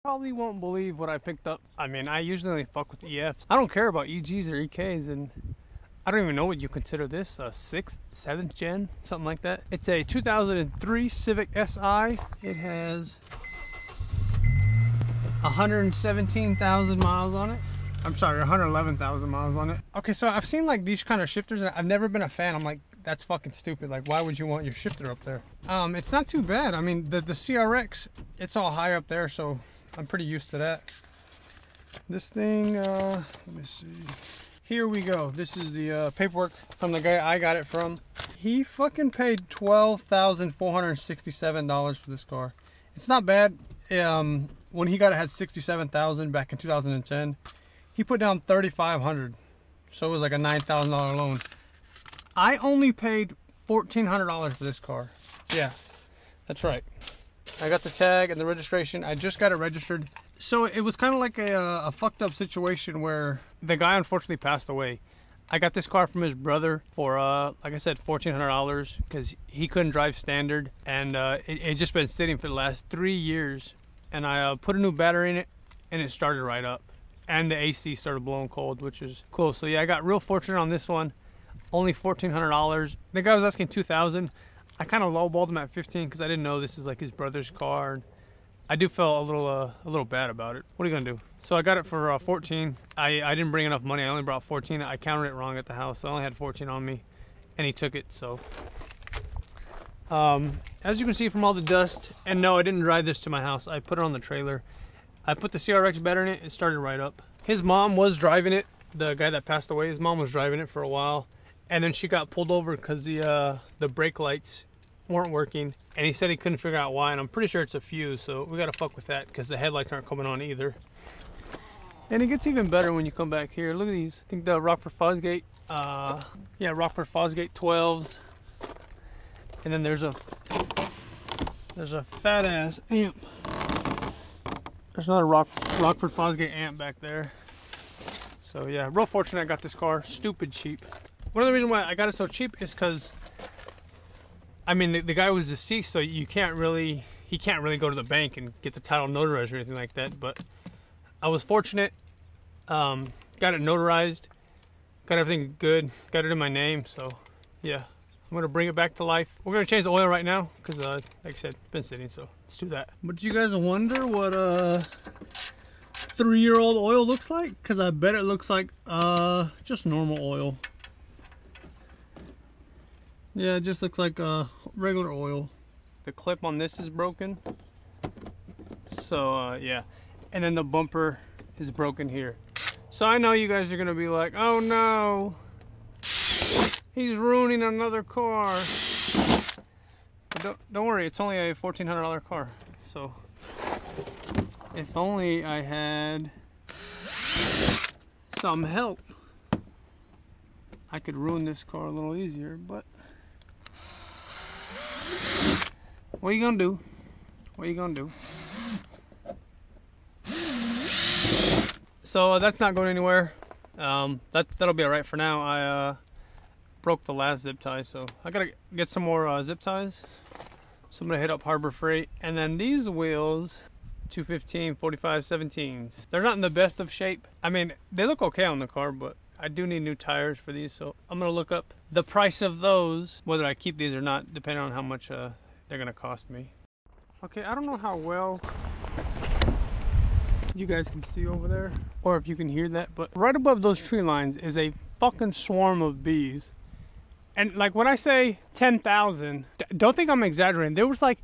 Probably won't believe what I picked up. I mean, I usually only fuck with EFs. I don't care about EGs or EKs, and I don't even know what you consider this, a 6th, 7th gen, something like that. It's a 2003 Civic Si. It has 117,000 miles on it. I'm sorry, 111,000 miles on it. Okay, so I've seen like these kind of shifters, and I've never been a fan. I'm like, that's fucking stupid. Like, why would you want your shifter up there? It's not too bad. I mean, the CRX, it's all high up there, so I'm pretty used to that. This thing, let me see. Here we go. This is the paperwork from the guy I got it from. He fucking paid $12,467 for this car. It's not bad. When he got it, had 67,000 back in 2010. He put down 3,500, so it was like a $9,000 loan. I only paid $1,400 for this car. Yeah, that's right. I got the tag and the registration. I just got it registered. So it was kind of like a fucked up situation where the guy unfortunately passed away. I got this car from his brother for, like I said, $1,400 because he couldn't drive standard. And it just been sitting for the last 3 years. And I put a new battery in it and it started right up. And the AC started blowing cold, which is cool. So yeah, I got real fortunate on this one. Only $1,400. The guy was asking $2,000. I kind of lowballed him at $15 because I didn't know this is like his brother's car. And I do feel a little bad about it. What are you gonna do? So I got it for 14. I didn't bring enough money. I only brought 14. I counted it wrong at the house. So I only had 14 on me, and he took it. So as you can see from all the dust, and no, I didn't drive this to my house. I put it on the trailer. I put the CRX battery in it. It started right up. His mom was driving it. The guy that passed away, his mom was driving it for a while, and then she got pulled over because the brake lights weren't working, and he said he couldn't figure out why, and I'm pretty sure it's a fuse, so we gotta fuck with that because the headlights aren't coming on either. And it gets even better when you come back here. Look at these. I think the Rockford Fosgate, yeah, Rockford Fosgate 12s, and then there's a fat ass amp. There's another Rockford Fosgate amp back there. So yeah, real fortunate I got this car. Stupid cheap. One of the reasons why I got it so cheap is because, I mean, the guy was deceased, so he can't really go to the bank and get the title notarized or anything like that. But I was fortunate. Got it notarized. Got everything good. Got it in my name. So yeah, I'm gonna bring it back to life. We're gonna change the oil right now because, like I said, it's been sitting. So let's do that. But you guys wonder what 3-year-old oil looks like? Because I bet it looks like just normal oil. Yeah, it just looks like regular oil. The clip on this is broken. So yeah, and then the bumper is broken here. So I know you guys are gonna be like, oh no, he's ruining another car. But don't worry, it's only a $1,400 car. So if only I had some help, I could ruin this car a little easier. But what are you gonna do? What are you gonna do? So that's not going anywhere. That'll be alright for now. I broke the last zip tie, so I gotta get some more zip ties. So I'm gonna hit up Harbor Freight. And then these wheels, 215 45 17s. They're not in the best of shape. I mean, they look okay on the car, but I do need new tires for these. So I'm gonna look up the price of those, whether I keep these or not, depending on how much they're gonna cost me. Okay, I don't know how well you guys can see over there, or if you can hear that, but right above those tree lines is a fucking swarm of bees. And like when I say 10,000, don't think I'm exaggerating. There was like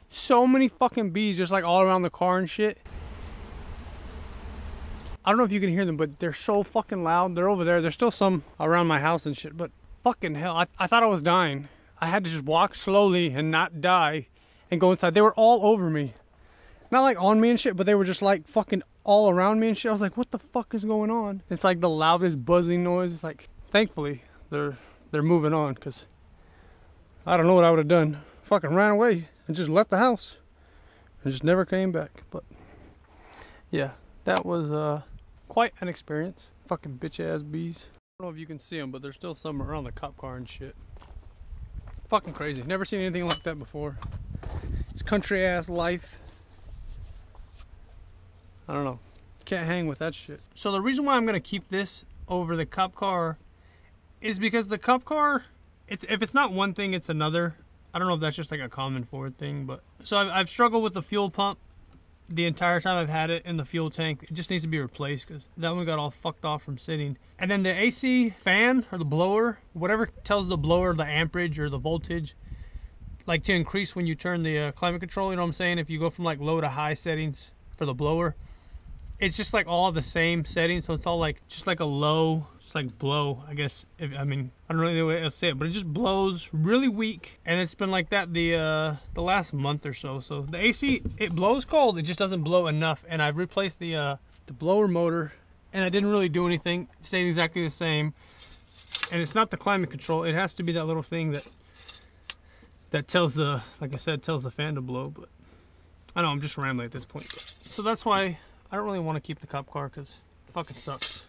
so many fucking bees just like all around the car and shit. I don't know if you can hear them, but they're so fucking loud. They're over there. There's still some around my house and shit, but fucking hell, I thought I was dying. I had to just walk slowly and not die and go inside. They were all over me. Not like on me and shit, but they were just like fucking all around me and shit. I was like, what the fuck is going on? It's like the loudest buzzing noise. It's like, thankfully, they're moving on, because I don't know what I would have done. Fucking ran away and just left the house and just never came back. But yeah, that was quite an experience. Fucking bitch ass bees. I don't know if you can see them, but there's still some around the cop car and shit. Fucking crazy. Never seen anything like that before. It's country ass life. I don't know. Can't hang with that shit. So the reason why I'm gonna keep this over the Cup car is because the Cup car, if it's not one thing, it's another. I don't know if that's just like a common Ford thing, but so I've struggled with the fuel pump the entire time I've had it in the fuel tank. It just needs to be replaced because that one got all fucked off from sitting. And then the AC fan or the blower, whatever tells the blower the amperage or the voltage, like to increase when you turn the climate control, you know what I'm saying? If you go from like low to high settings for the blower, it's just like all the same settings. So it's all like just like a low, just like blow, I guess. I mean, I don't really know what else to say it, but it just blows really weak. And it's been like that the last month or so. So the AC, it blows cold, it just doesn't blow enough. And I've replaced the blower motor, and I didn't really do anything. It stayed exactly the same. And it's not the climate control. It has to be that little thing that tells the, like I said, tells the fan to blow. But I know I'm just rambling at this point. So that's why I don't really want to keep the Cup car, because it fucking sucks.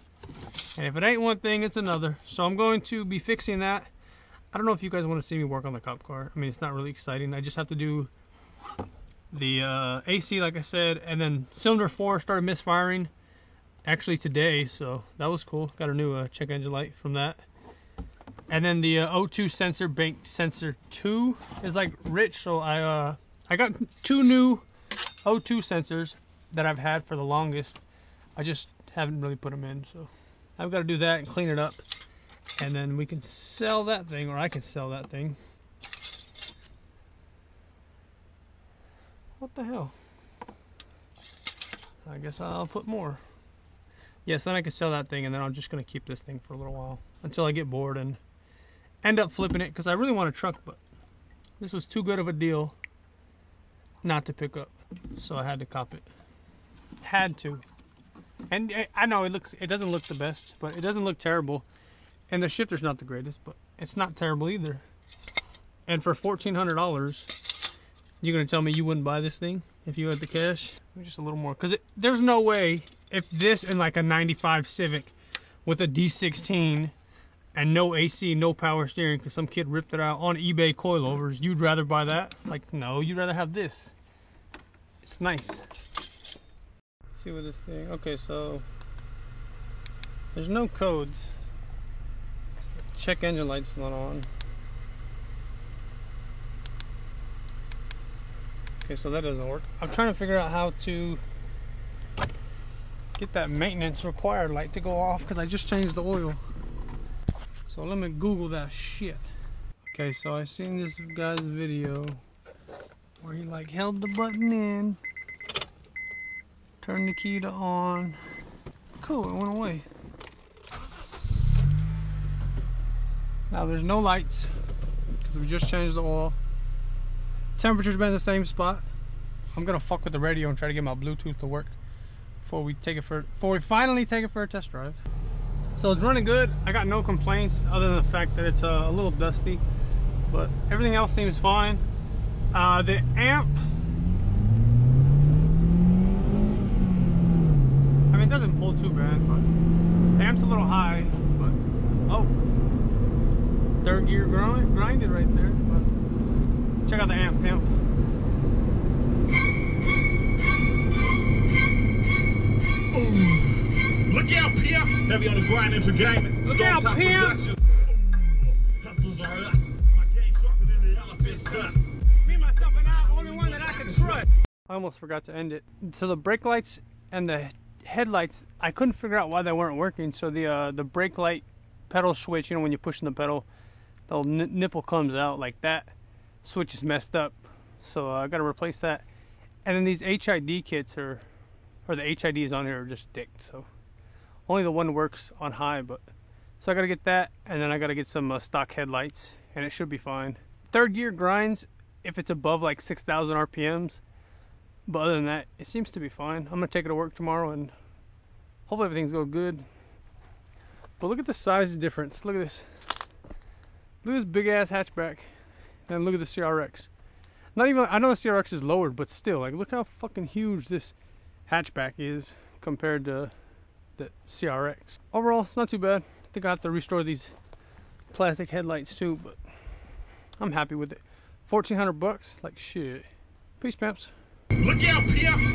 And if it ain't one thing, it's another. So I'm going to be fixing that. I don't know if you guys want to see me work on the Cup car. I mean, it's not really exciting. I just have to do the AC, like I said, and then cylinder 4 started misfiring actually today, so that was cool. Got a new check engine light from that. And then the O2 sensor, bank sensor 2 is like rich, so I got 2 new O2 sensors that I've had for the longest. I just haven't really put them in, so I've got to do that and clean it up, and then we can sell that thing, or I can sell that thing. What the hell? I guess I'll put more. Yes, then I can sell that thing, and then I'm just going to keep this thing for a little while until I get bored and end up flipping it, because I really want a truck, but this was too good of a deal not to pick up, so I had to cop it. Had to. And I know it doesn't look the best, but it doesn't look terrible. And the shifter's not the greatest, but it's not terrible either. And for $1,400, you're gonna tell me you wouldn't buy this thing if you had the cash? Just a little more, because there's no way, if this in like a 95 Civic with a D16 and no AC, no power steering, because some kid ripped it out on eBay coilovers, you'd rather buy that? Like, no, you'd rather have this. It's nice. See what this thing, okay, so there's no codes. Check engine light's not on. Okay, so that doesn't work. I'm trying to figure out how to get that maintenance required light to go off, because I just changed the oil. So let me Google that shit. Okay, so I seen this guy's video where he like held the button in, turned the key to on. Cool, it went away. Now there's no lights because we just changed the oil. Temperature's been in the same spot. I'm gonna fuck with the radio and try to get my Bluetooth to work before we finally take it for a test drive. So it's running good. I got no complaints other than the fact that it's a little dusty, but everything else seems fine. The amp, I mean, it doesn't pull too bad, but the amp's a little high. But oh, third gear grinded right there. But check out the amp. Look out, pimp! Heavy on the grind entertainment. Look out, pimp! Hustlers are us. My game sharper than the elephant's tusk. Me, myself, and I, only one that I can trust. I almost forgot to end it. So the brake lights and the headlights, I couldn't figure out why they weren't working. So the brake light pedal switch, you know, when you're pushing the pedal, the nipple comes out like that. Switch is messed up. So I got to replace that. And then these HID kits or the HIDs on here are just dicked. So only the one works on high, but so I gotta get that, and then I gotta get some stock headlights, and it should be fine. Third gear grinds if it's above like 6,000 RPMs, but other than that, it seems to be fine. I'm gonna take it to work tomorrow, and hopefully everything's going good. But look at the size difference. Look at this. Look at this big ass hatchback, and look at the CRX. Not even, I know the CRX is lowered, but still, like, look how fucking huge this hatchback is compared to the CRX. Overall, it's not too bad. I think I have to restore these plastic headlights too, but I'm happy with it. $1,400 bucks, like shit. Peace, pimps. Look out, pimp!